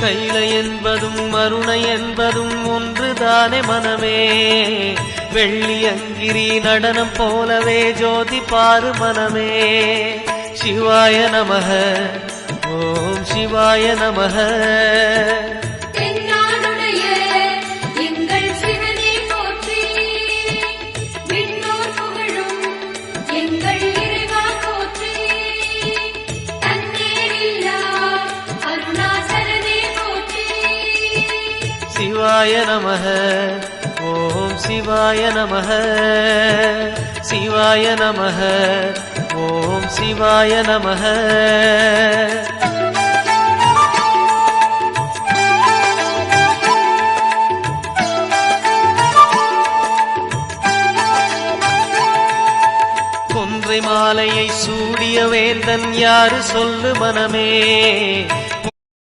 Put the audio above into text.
கைல என்பதும் மருணை என்பதும் ஒன்றுதானே மனமே. வெள்ளி அங்கிரி நடனம் போலவே ஜோதி பாரு மனமே. சிவாய நமக ஓம் சிவாய நமக. சிவாய நமக ஓம் சிவாய நமக. சிவாய நமக ஓம் சிவாய நமக. கொன்றை மாலையை சூடிய வேந்தன் யாரு சொல்லு மனமே.